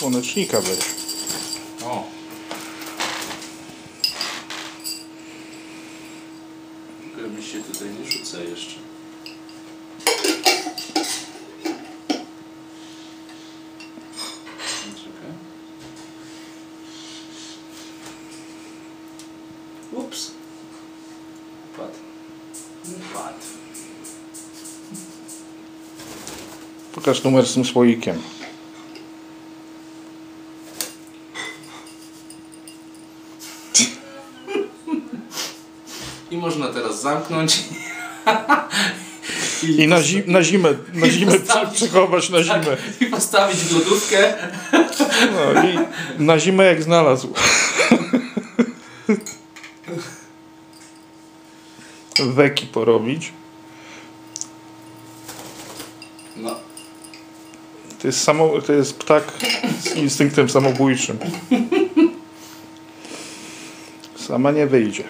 słonecznika weź. O. Mi się tutaj nie rzuca jeszcze. Czekaj. Ups. Padł. Padł. Pokaż numer z tym słoikiem. I można teraz zamknąć. I na zimę przechować na zimę. Tak, i postawić lodówkę. No i na zimę jak znalazł. Weki porobić. No. To jest ptak z instynktem samobójczym. Sama nie wyjdzie.